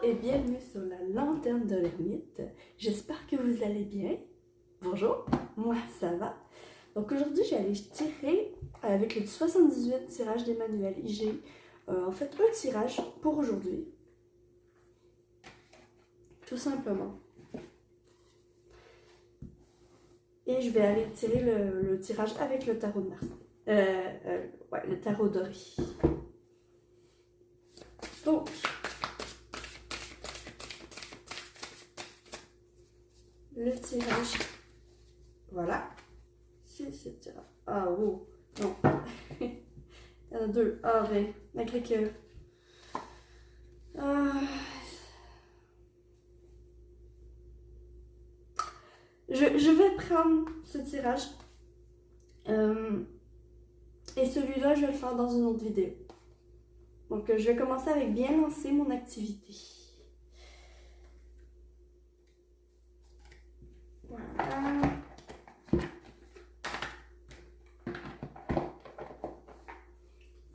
et bienvenue sur la lanterne de l'ermite. J'espère que vous allez bien. Bonjour, moi ça va. Donc aujourd'hui j'allais tirer avec le 78 tirage d'Emmanuel. J'ai en fait un tirage pour aujourd'hui. Tout simplement. Et je vais aller tirer le tirage avec le tarot de Marseille. Ouais, le tarot doré. Donc, le tirage, voilà, c'est ce tirage. Ah, oh, non, il y en a deux. Ah, ben, malgré que... Je vais prendre ce tirage. Et celui-là, je vais le faire dans une autre vidéo. Donc, je vais commencer avec bien lancer mon activité. Voilà.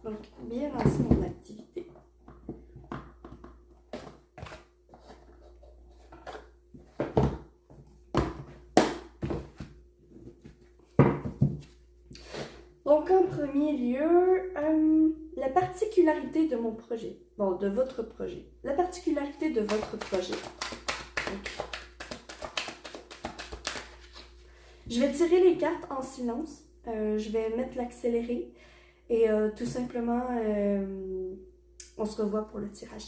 Donc, bien lancer mon activité. Donc, en premier lieu, la particularité de mon projet. Bon, de votre projet. La particularité de votre projet. Donc, je vais tirer les cartes en silence. Je vais mettre l'accéléré. Et tout simplement, on se revoit pour le tirage.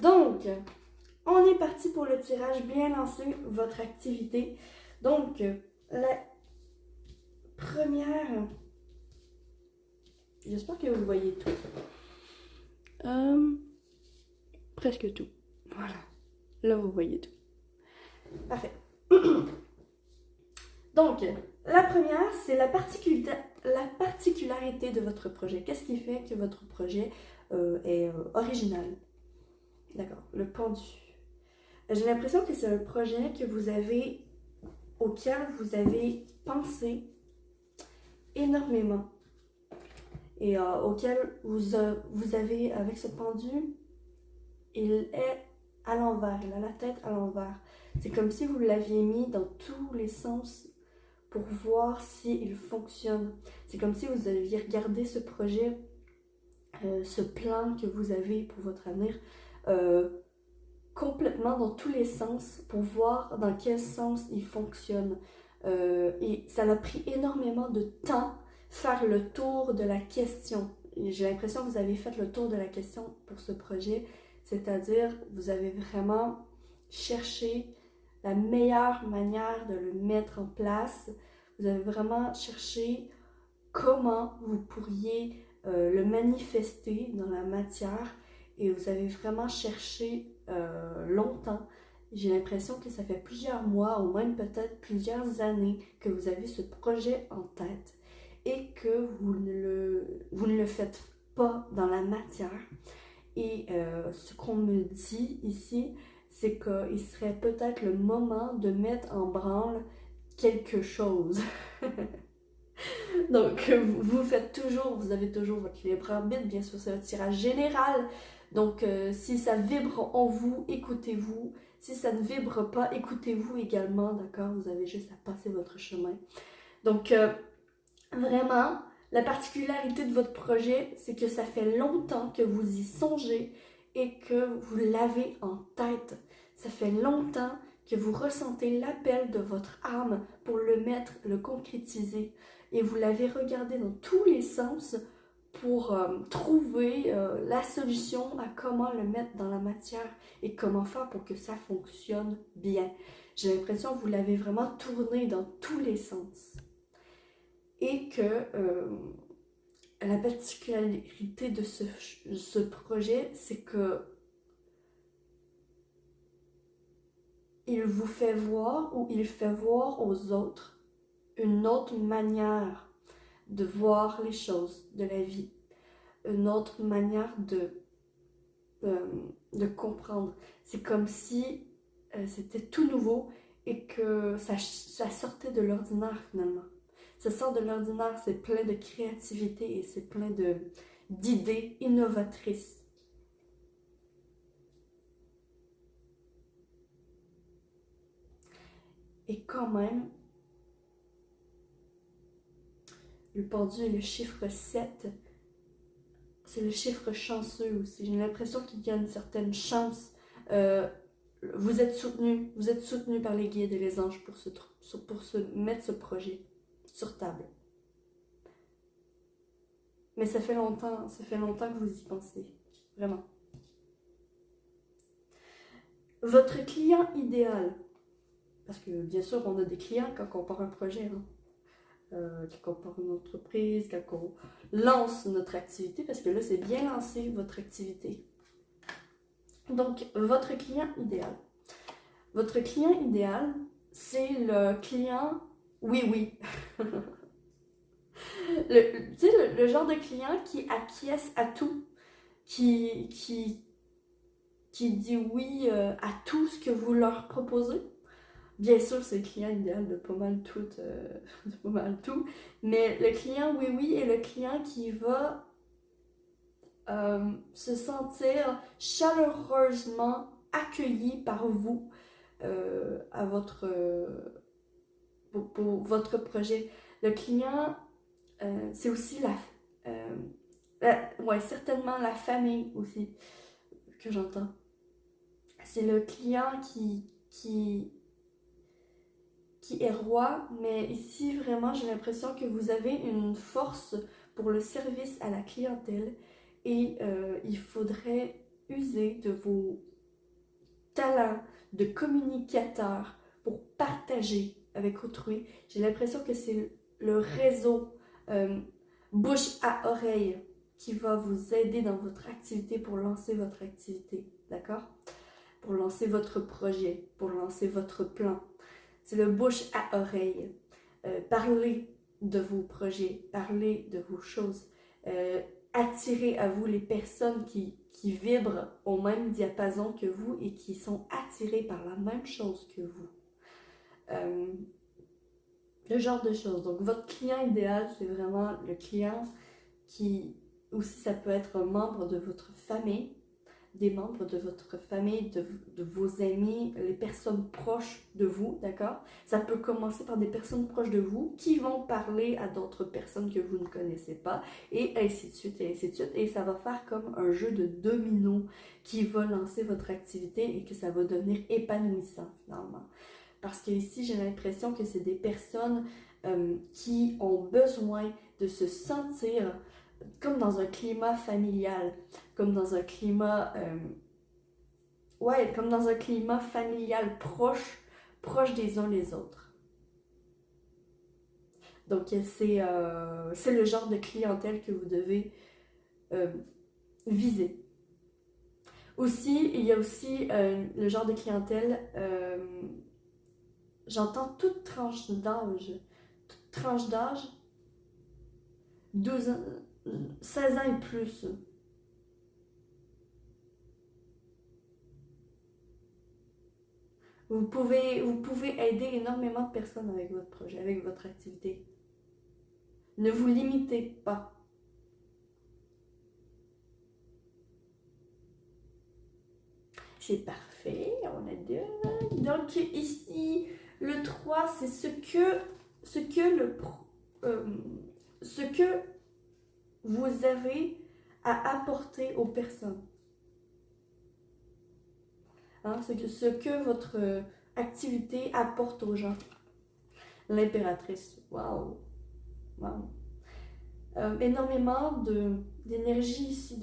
Donc, on est parti pour le tirage, bien lancé votre activité. Donc, la première, j'espère que vous voyez tout. Presque tout. Voilà, là vous voyez tout. Parfait. Donc, la première, c'est la particularité de votre projet. Qu'est-ce qui fait que votre projet est original? D'accord, le pendu. J'ai l'impression que c'est un projet que vous avez, auquel vous avez pensé énormément et auquel vous avez, avec ce pendu, il est à l'envers, il a la tête à l'envers. C'est comme si vous l'aviez mis dans tous les sens pour voir s'il fonctionne. C'est comme si vous aviez regardé ce projet, ce plan que vous avez pour votre avenir, complètement dans tous les sens pour voir dans quel sens il fonctionne. Et ça a pris énormément de temps faire le tour de la question. J'ai l'impression que vous avez fait le tour de la question pour ce projet, c'est-à-dire vous avez vraiment cherché la meilleure manière de le mettre en place. Vous avez vraiment cherché comment vous pourriez le manifester dans la matière. Et vous avez vraiment cherché longtemps. J'ai l'impression que ça fait plusieurs mois ou même peut-être plusieurs années que vous avez ce projet en tête et que vous ne le faites pas dans la matière. Et ce qu'on me dit ici, c'est qu'il serait peut-être le moment de mettre en branle quelque chose. Donc, vous faites toujours, vous avez toujours votre libre arbitre. Bien sûr, c'est un tirage général. Donc, si ça vibre en vous, écoutez-vous. Si ça ne vibre pas, écoutez-vous également, d'accord? Vous avez juste à passer votre chemin. Donc, vraiment, la particularité de votre projet, c'est que ça fait longtemps que vous y songez et que vous l'avez en tête. Ça fait longtemps que vous ressentez l'appel de votre âme pour le mettre, le concrétiser. Et vous l'avez regardé dans tous les sens pour trouver la solution à comment le mettre dans la matière et comment faire pour que ça fonctionne bien. J'ai l'impression que vous l'avez vraiment tourné dans tous les sens. Et que la particularité de ce projet, c'est que il vous fait voir ou il fait voir aux autres une autre manière de voir les choses de la vie, une autre manière de comprendre. C'est comme si c'était tout nouveau et que ça sortait de l'ordinaire finalement. Ça sort de l'ordinaire, c'est plein de créativité et c'est plein d'idées innovatrices. Et quand même, le pendu est le chiffre 7. C'est le chiffre chanceux aussi. J'ai l'impression qu'il y a une certaine chance. Vous êtes soutenu par les guides et les anges pour mettre ce projet sur table. Mais ça fait longtemps que vous y pensez. Vraiment. Votre client idéal. Parce que bien sûr, on a des clients quand on part un projet. Quand on part une entreprise, quand on lance notre activité. Parce que là, c'est bien lancer votre activité. Donc, votre client idéal. Votre client idéal, c'est le client oui. le genre de client qui acquiesce à tout, qui dit oui à tout ce que vous leur proposez. Bien sûr, c'est le client idéal de pas mal tout, mais le client oui est le client qui va se sentir chaleureusement accueilli par vous pour votre projet. Le client, c'est aussi certainement la famille aussi que j'entends. C'est le client qui est roi, mais ici vraiment j'ai l'impression que vous avez une force pour le service à la clientèle et il faudrait user de vos talents de communicateur pour partager avec autrui. J'ai l'impression que c'est le réseau bouche à oreille qui va vous aider dans votre activité pour lancer votre activité, d'accord? Pour lancer votre projet, pour lancer votre plan. C'est le bouche à oreille. Parlez de vos projets, parlez de vos choses. Attirez à vous les personnes qui vibrent au même diapason que vous et qui sont attirées par la même chose que vous. Le genre de choses. Donc, votre client idéal, c'est vraiment le client qui, aussi, ça peut être un membre de votre famille, des membres de votre famille, de vos amis, les personnes proches de vous, d'accord? Ça peut commencer par des personnes proches de vous qui vont parler à d'autres personnes que vous ne connaissez pas, et ainsi de suite, et ainsi de suite. Et ça va faire comme un jeu de dominos qui va lancer votre activité et que ça va devenir épanouissant, finalement. Parce que ici, j'ai l'impression que c'est des personnes qui ont besoin de se sentir comme dans un climat familial, comme dans un climat, comme dans un climat familial proche des uns les autres. Donc c'est le genre de clientèle que vous devez viser. Aussi, il y a aussi le genre de clientèle, j'entends toute tranche d'âge, 12 ans, 16 ans et plus. Vous pouvez aider énormément de personnes avec votre projet, avec votre activité. Ne vous limitez pas. C'est parfait, on a deux. Donc ici, le 3, c'est ce que vous avez à apporter aux personnes. Hein, c'est ce que votre activité apporte aux gens. L'impératrice, waouh! Énormément d'énergie ici.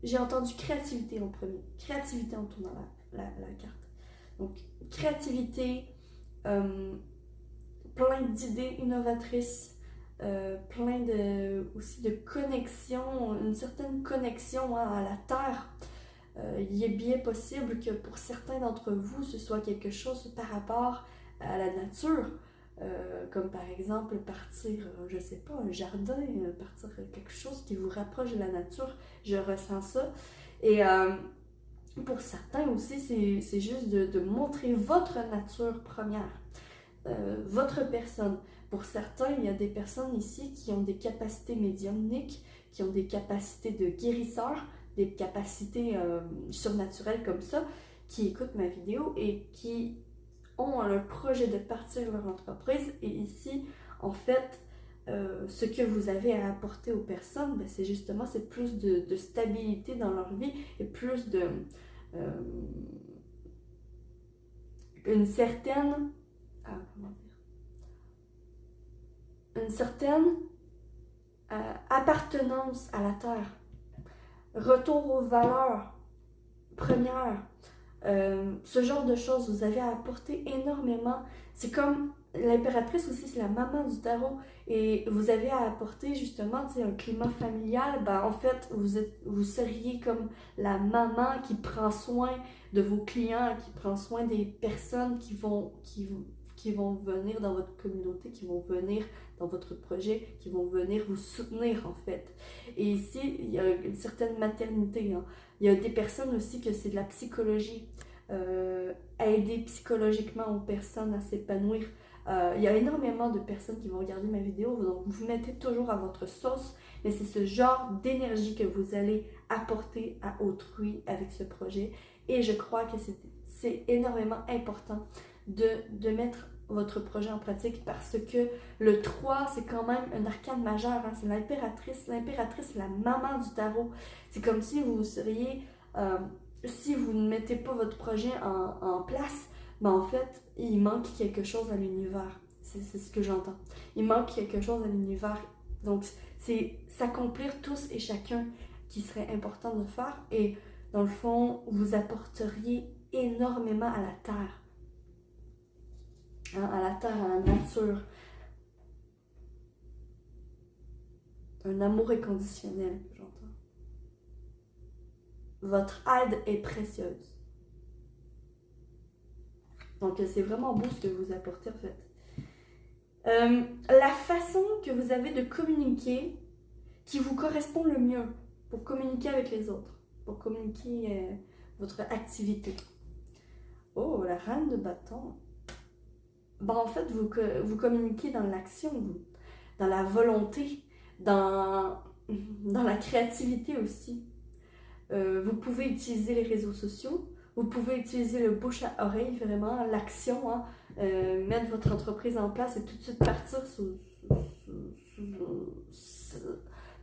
J'ai entendu créativité en premier. Créativité en tournant la carte. Donc, créativité, plein d'idées innovatrices, aussi de connexions, une certaine connexion à la Terre. Il est bien possible que pour certains d'entre vous, ce soit quelque chose par rapport à la nature, comme par exemple partir, je sais pas, un jardin, partir quelque chose qui vous rapproche de la nature. Je ressens ça. Et pour certains aussi, c'est juste de montrer votre nature première, votre personne. Pour certains, il y a des personnes ici qui ont des capacités médiumniques, qui ont des capacités de guérisseurs, des capacités surnaturelles comme ça, qui écoutent ma vidéo et qui ont un projet de partir leur entreprise. Et ici, en fait, ce que vous avez à apporter aux personnes, ben, c'est plus de stabilité dans leur vie et plus de une certaine une certaine appartenance à la terre, retour aux valeurs premières, ce genre de choses. Vous avez à apporter énormément. C'est comme l'impératrice aussi, c'est la maman du tarot, et vous avez à apporter justement un climat familial. Ben, en fait, vous seriez comme la maman qui prend soin de vos clients, qui prend soin des personnes qui vont venir dans votre communauté, qui vont venir dans votre projet, qui vont venir vous soutenir en fait. Et ici, il y a une certaine maternité. Hein. Il y a des personnes aussi que c'est de la psychologie, aider psychologiquement aux personnes à s'épanouir. Il y a énormément de personnes qui vont regarder ma vidéo, donc vous mettez toujours à votre sauce, mais c'est ce genre d'énergie que vous allez apporter à autrui avec ce projet. Et je crois que c'est énormément important de mettre votre projet en pratique, parce que le 3, c'est quand même un arcane majeur, hein? C'est l'impératrice. L'impératrice, c'est la maman du tarot. C'est comme si vous seriez, si vous ne mettez pas votre projet en place, ben en fait, il manque quelque chose à l'univers. C'est ce que j'entends. Il manque quelque chose à l'univers. Donc, c'est s'accomplir tous et chacun qui serait important de faire. Et dans le fond, vous apporteriez énormément à la terre. Hein, à la terre, à la nature. Un amour inconditionnel, j'entends. Votre aide est précieuse. Donc, c'est vraiment beau ce que vous apportez, en fait. La façon que vous avez de communiquer qui vous correspond le mieux pour communiquer avec les autres, pour communiquer votre activité. Oh, la reine de bâton. Ben, en fait, vous communiquez dans l'action, dans la volonté, dans la créativité aussi. Vous pouvez utiliser les réseaux sociaux, vous pouvez utiliser le bouche à oreille, vraiment, l'action, hein, mettre votre entreprise en place et tout de suite partir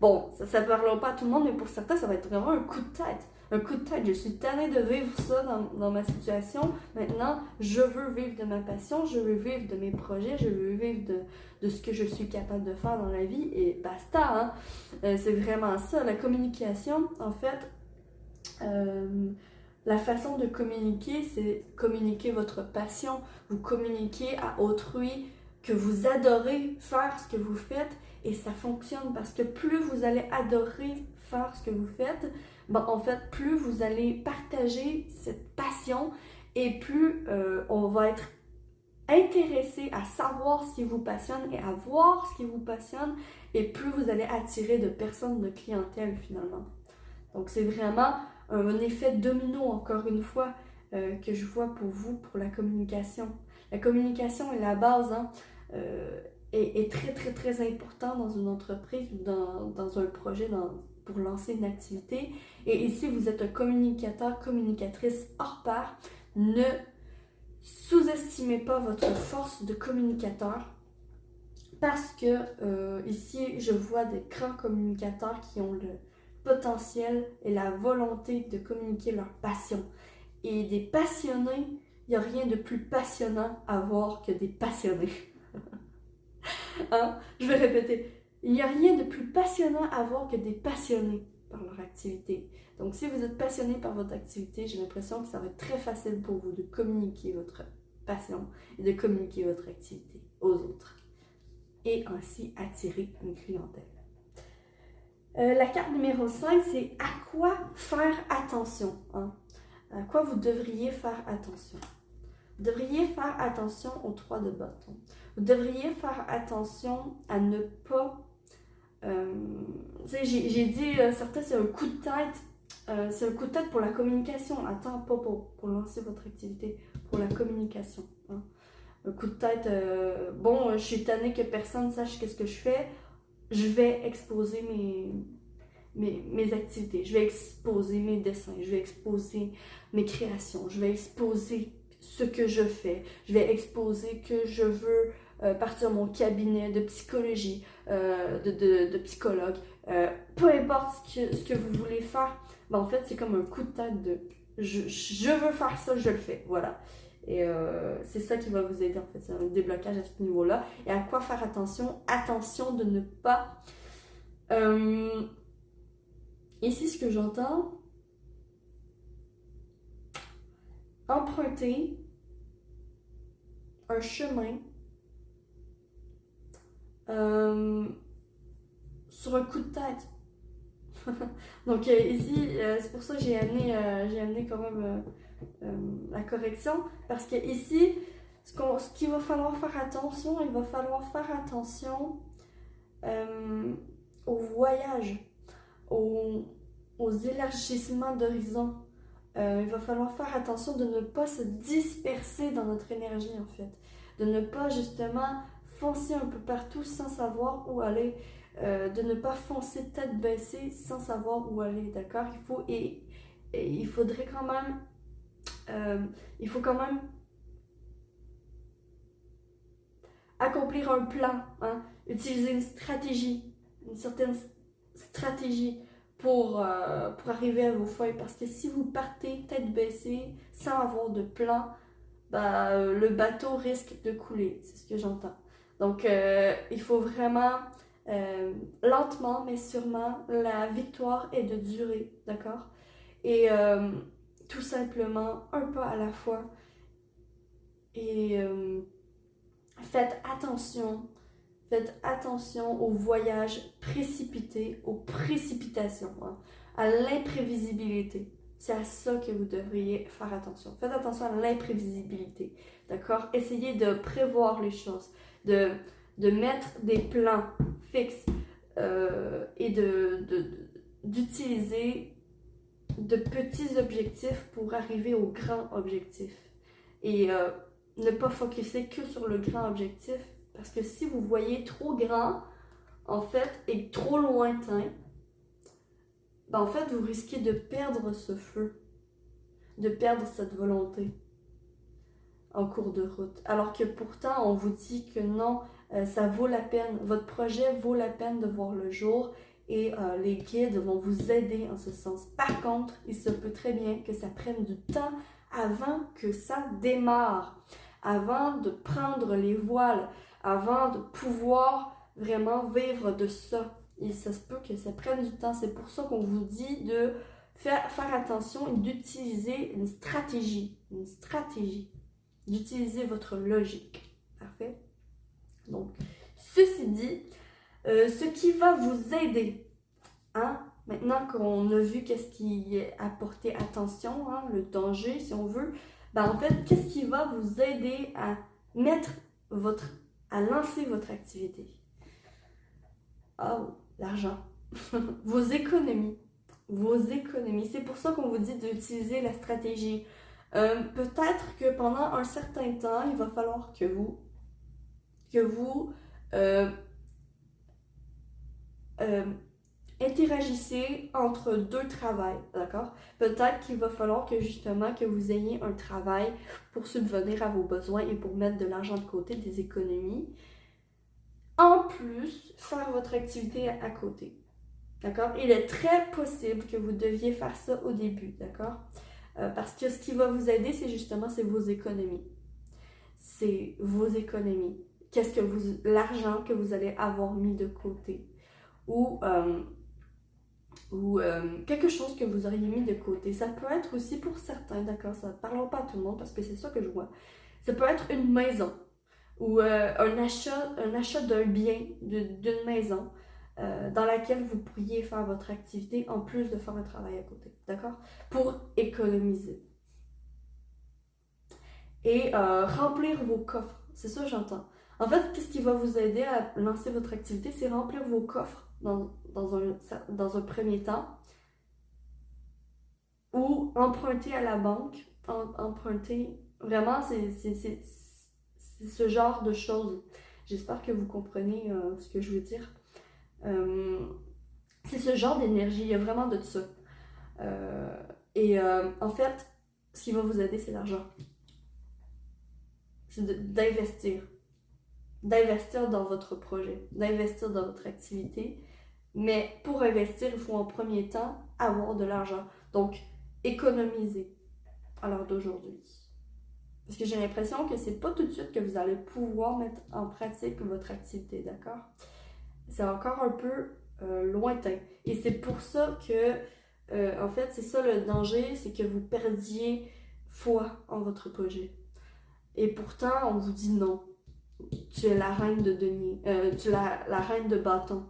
bon, ça ne parlera pas à tout le monde, mais pour certains, ça va être vraiment un coup de tête. Un coup de tête, je suis tannée de vivre ça dans ma situation. Maintenant, je veux vivre de ma passion, je veux vivre de mes projets, je veux vivre de ce que je suis capable de faire dans la vie, et basta, hein. C'est vraiment ça, la communication, en fait. La façon de communiquer, c'est communiquer votre passion. Vous communiquez à autrui que vous adorez faire ce que vous faites, et ça fonctionne parce que plus vous allez adorer faire ce que vous faites, ben en fait, plus vous allez partager cette passion, et plus on va être intéressé à savoir ce qui vous passionne et à voir ce qui vous passionne, et plus vous allez attirer de personnes de clientèle finalement. Donc c'est vraiment un effet domino, encore une fois, que je vois pour vous, pour la communication. La communication est la base, hein, est très très très important dans une entreprise ou dans un projet, pour lancer une activité. Et ici, vous êtes un communicateur, communicatrice hors pair. Ne sous-estimez pas votre force de communicateur, parce que ici, je vois des grands communicateurs qui ont le potentiel et la volonté de communiquer leur passion. Et des passionnés, il n'y a rien de plus passionnant à voir que des passionnés. Hein? Je vais répéter. Il n'y a rien de plus passionnant à voir que des passionnés par leur activité. Donc si vous êtes passionné par votre activité, j'ai l'impression que ça va être très facile pour vous de communiquer passion et de communiquer votre activité aux autres et ainsi attirer une clientèle. La carte numéro 5, c'est à quoi faire attention. Hein? À quoi vous devriez faire attention. Vous devriez faire attention aux 3 de bâton. Vous devriez faire attention à ne pas... j'ai dit, certains, c'est un coup de tête. C'est un coup de tête pour la communication. Attends, pas pour lancer votre activité, pour la communication. Hein. Un coup de tête, bon, je suis tannée que personne sache qu'est-ce que je fais. Je vais exposer mes activités, je vais exposer mes dessins, je vais exposer mes créations, je vais exposer ce que je fais, je vais exposer que je veux partir mon cabinet de psychologie, de psychologue, peu importe ce que vous voulez faire, ben en fait c'est comme un coup de tête de je veux faire ça, je le fais, voilà. Et c'est ça qui va vous aider en fait, c'est un déblocage à ce niveau-là. Et à quoi faire attention? Attention de ne pas... Ici, ce que j'entends, emprunter un chemin sur un coup de tête. Donc ici, c'est pour ça que j'ai amené quand même la correction, parce que ici, ce qu'il va falloir faire attention, il va falloir faire attention au voyage, aux élargissements d'horizon. Il va falloir faire attention de ne pas se disperser dans notre énergie en fait, de ne pas justement foncer un peu partout sans savoir où aller, de ne pas foncer tête baissée sans savoir où aller, d'accord? Il faudrait quand même, il faut quand même accomplir un plan, hein? Utiliser une certaine stratégie pour arriver à vos feuilles, parce que si vous partez tête baissée sans avoir de plan, le bateau risque de couler, c'est ce que j'entends. Donc il faut vraiment lentement mais sûrement, la victoire est de durer, d'accord? Et tout simplement un pas à la fois, et faites attention aux voyages précipités, aux précipitations, hein, à l'imprévisibilité. C'est à ça que vous devriez faire attention. Faites attention à l'imprévisibilité, d'accord? Essayez de prévoir les choses, de mettre des plans fixes et d'utiliser de petits objectifs pour arriver au grand objectif. Et ne pas focuser que sur le grand objectif, parce que si vous voyez trop grand, en fait, et trop lointain, en fait, vous risquez de perdre ce feu, de perdre cette volonté en cours de route. Alors que pourtant, on vous dit que non, ça vaut la peine, votre projet vaut la peine de voir le jour, et les guides vont vous aider en ce sens. Par contre, il se peut très bien que ça prenne du temps avant que ça démarre, avant de prendre les voiles, avant de pouvoir vraiment vivre de ça. Et ça se peut que ça prenne du temps. C'est pour ça qu'on vous dit de faire attention et d'utiliser une stratégie, d'utiliser votre logique. Parfait? Donc, ceci dit, ce qui va vous aider, hein, maintenant qu'on a vu qu'est-ce qui est à porter attention, hein, le danger si on veut, en fait, qu'est-ce qui va vous aider à lancer votre activité? Oh, l'argent. Vos économies. C'est pour ça qu'on vous dit d'utiliser la stratégie. Peut-être que pendant un certain temps, il va falloir que vous interagissez entre 2 travails, d'accord? Peut-être qu'il va falloir que justement que vous ayez un travail pour subvenir à vos besoins et pour mettre de l'argent de côté, des économies. En plus, faire votre activité à côté, d'accord? Il est très possible que vous deviez faire ça au début, d'accord? Parce que ce qui va vous aider, c'est vos économies. C'est vos économies. L'argent que vous allez avoir mis de côté. Ou quelque chose que vous auriez mis de côté. Ça peut être aussi pour certains, d'accord? Ça ne parlera pas à tout le monde parce que c'est ça que je vois. Ça peut être une maison ou un achat d'un bien, d'une maison dans laquelle vous pourriez faire votre activité en plus de faire le travail à côté, d'accord? Pour économiser. Et remplir vos coffres, c'est ça que j'entends. En fait, qu'est-ce qui va vous aider à lancer votre activité, c'est remplir vos coffres dans un premier temps ou emprunter à la banque, emprunter, vraiment, c'est ce genre de choses. J'espère que vous comprenez ce que je veux dire. C'est ce genre d'énergie, il y a vraiment de ça. En fait, ce qui va vous aider, c'est l'argent. C'est d'investir. D'investir dans votre projet, d'investir dans votre activité. Mais pour investir, il faut en premier temps avoir de l'argent. Donc, économiser à l'heure d'aujourd'hui. Parce que j'ai l'impression que c'est pas tout de suite que vous allez pouvoir mettre en pratique votre activité, d'accord? C'est encore un peu lointain. Et c'est pour ça que, en fait, c'est ça le danger, c'est que vous perdiez foi en votre projet. Et pourtant, on vous dit non. Tu es la reine de denier, tu es la reine de bâton.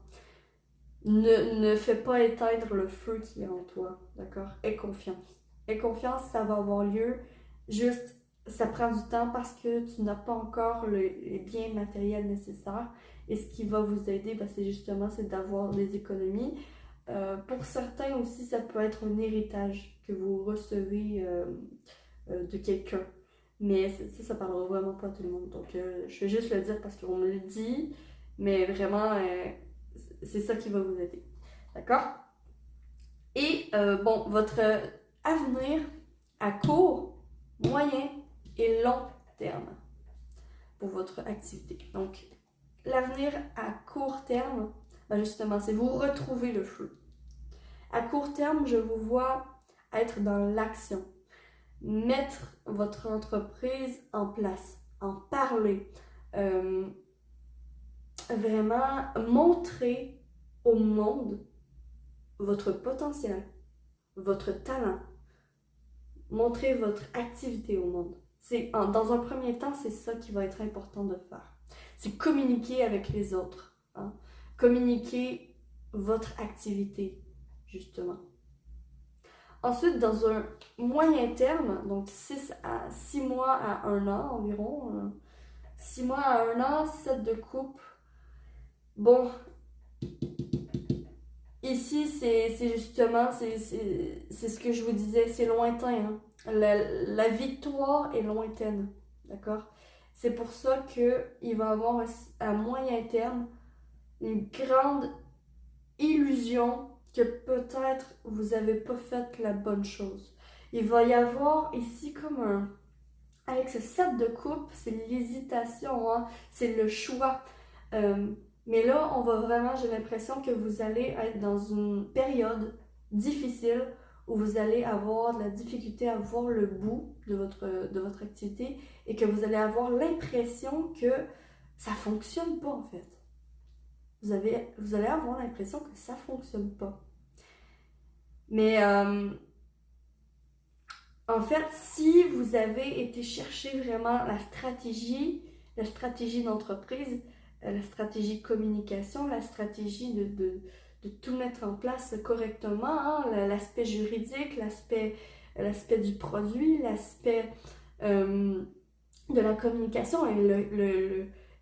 Ne fais pas éteindre le feu qui est en toi, d'accord? Aie confiance. Aie confiance, ça va avoir lieu. Juste, ça prend du temps parce que tu n'as pas encore les biens matériels nécessaires. Et ce qui va vous aider, c'est justement d'avoir des économies. Pour certains aussi, ça peut être un héritage que vous recevez de quelqu'un. Mais ça parlera vraiment pas à tout le monde. Donc, je vais juste le dire parce qu'on me le dit. Mais vraiment, c'est ça qui va vous aider. D'accord? Et bon, votre avenir à court, moyen et long terme pour votre activité. Donc, l'avenir à court terme, justement, c'est vous retrouver le feu. À court terme, je vous vois être dans l'action. Mettre votre entreprise en place, en parler, vraiment montrer au monde votre potentiel, votre talent, montrer votre activité au monde. Dans un premier temps, c'est ça qui va être important de faire. C'est communiquer avec les autres, hein? Communiquer votre activité, justement. Ensuite, dans un moyen terme, donc 6 mois à 1 an environ, 6 mois à 1 an, 7 de coupe. Bon, ici, c'est justement, c'est ce que je vous disais, c'est lointain. Hein? La victoire est lointaine, d'accord? C'est pour ça qu'il va y avoir à moyen terme une grande illusion que peut-être vous n'avez pas fait la bonne chose. Il va y avoir ici comme avec ce 7 de coupe, c'est l'hésitation, hein? C'est le choix. Mais là, on va vraiment, j'ai l'impression que vous allez être dans une période difficile où vous allez avoir de la difficulté à voir le bout de votre activité et que vous allez avoir l'impression que ça ne fonctionne pas en fait. Vous allez avoir l'impression que ça ne fonctionne pas. Mais en fait, si vous avez été chercher vraiment la stratégie d'entreprise, la stratégie de communication, la stratégie de tout mettre en place correctement, hein, l'aspect juridique, l'aspect du produit, l'aspect de la communication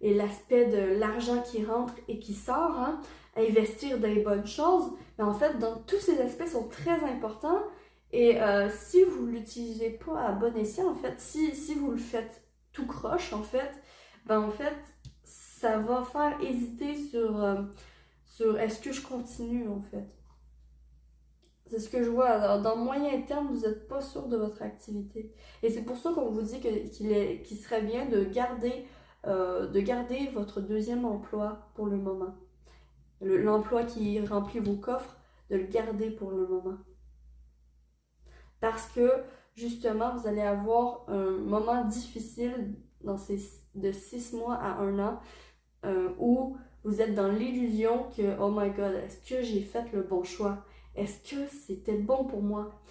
et l'aspect de l'argent qui rentre et qui sort, hein, investir dans les bonnes choses. Mais en fait, tous ces aspects sont très importants et si vous ne l'utilisez pas à bon escient, en fait, si vous le faites tout croche, en fait, ça va faire hésiter sur est-ce que je continue, en fait. C'est ce que je vois. Dans le moyen terme, vous n'êtes pas sûr de votre activité. Et c'est pour ça qu'on vous dit qu'il serait bien de garder votre deuxième emploi pour le moment. L'emploi qui remplit vos coffres, de le garder pour le moment. Parce que, justement, vous allez avoir un moment difficile de 6 mois à 1 an où vous êtes dans l'illusion que « Oh my God, est-ce que j'ai fait le bon choix? Est-ce que c'était bon pour moi? »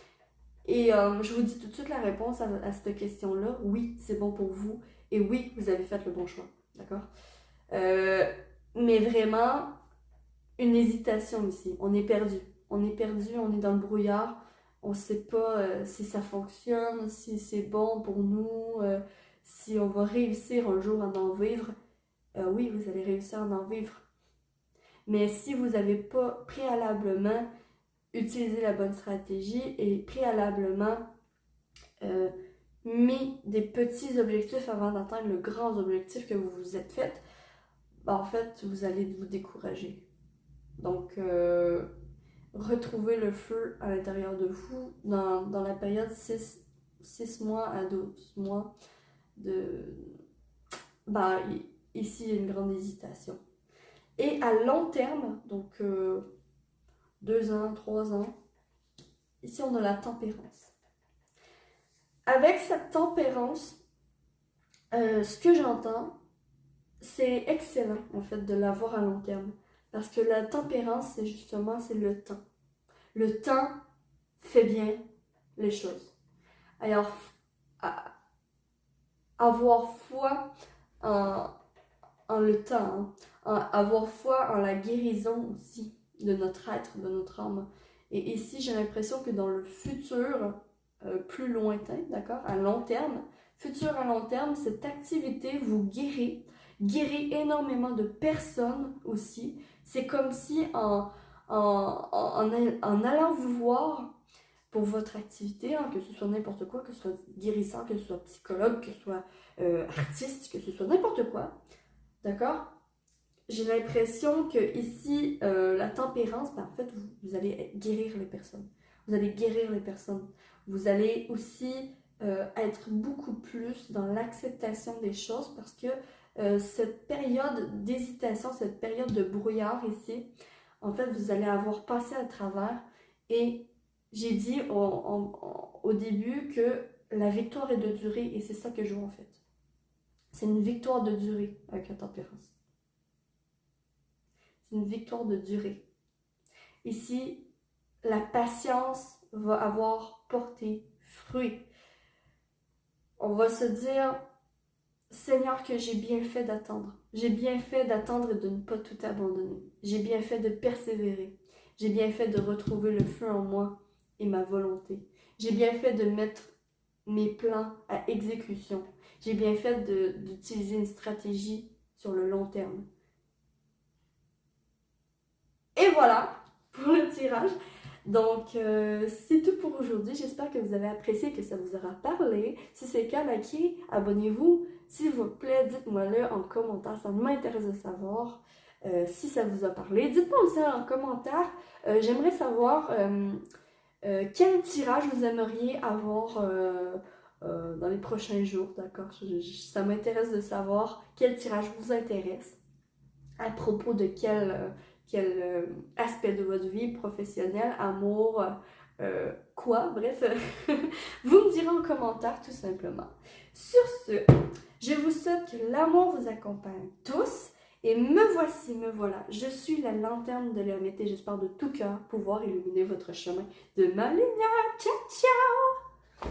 Et je vous dis tout de suite la réponse à cette question-là. Oui, c'est bon pour vous. Et oui, vous avez fait le bon choix. D'accord? Mais vraiment, une hésitation ici. On est perdu. On est perdu, on est dans le brouillard. On ne sait pas si ça fonctionne, si c'est bon pour nous, si on va réussir un jour à en vivre. Oui, vous allez réussir à en vivre. Mais si vous n'avez pas préalablement utilisé la bonne stratégie et préalablement mis des petits objectifs avant d'atteindre le grand objectif que vous vous êtes fait, ben en fait, vous allez vous décourager. Donc, retrouvez le feu à l'intérieur de vous dans la période 6 mois à 12 mois ici, il y a une grande hésitation. Et à long terme, donc 2 ans, 3 ans, ici on a la tempérance. Avec cette tempérance, ce que j'entends, c'est excellent en fait de l'avoir à long terme. Parce que la tempérance, c'est le temps. Le temps fait bien les choses. Alors, avoir foi en le temps, avoir foi en la guérison aussi de notre être, de notre âme. Et ici, j'ai l'impression que dans le futur plus lointain, d'accord, à long terme, cette activité vous guérit énormément de personnes aussi. C'est comme si en allant vous voir pour votre activité, hein, que ce soit n'importe quoi, que ce soit guérisseur, que ce soit psychologue, que ce soit artiste, que ce soit n'importe quoi, d'accord? J'ai l'impression que ici, la tempérance, en fait, vous allez guérir les personnes. Vous allez guérir les personnes. Vous allez aussi être beaucoup plus dans l'acceptation des choses parce que cette période d'hésitation, cette période de brouillard ici, en fait, vous allez avoir passé à travers. Et j'ai dit au début que la victoire est de durée et c'est ça que je vois en fait. C'est une victoire de durée avec la tempérance. C'est une victoire de durée. Ici, la patience va avoir porté fruit. On va se dire, Seigneur, que j'ai bien fait d'attendre. J'ai bien fait d'attendre et de ne pas tout abandonner. J'ai bien fait de persévérer. J'ai bien fait de retrouver le feu en moi et ma volonté. J'ai bien fait de mettre mes plans à exécution. J'ai bien fait d'utiliser une stratégie sur le long terme. Et voilà pour le tirage. Donc, c'est tout pour aujourd'hui. J'espère que vous avez apprécié, que ça vous aura parlé. Si c'est le cas, likez, abonnez-vous. S'il vous plaît, dites-moi-le en commentaire. Ça m'intéresse de savoir si ça vous a parlé. Dites-moi aussi en commentaire. J'aimerais savoir quel tirage vous aimeriez avoir dans les prochains jours. D'accord? Ça m'intéresse de savoir quel tirage vous intéresse. À propos de quel aspect de votre vie professionnelle, amour, quoi, bref, vous me direz en commentaire tout simplement. Sur ce, je vous souhaite que l'amour vous accompagne tous et me voilà, je suis la lanterne de l'ermite et j'espère de tout cœur pouvoir illuminer votre chemin de ma lumière. Ciao, ciao!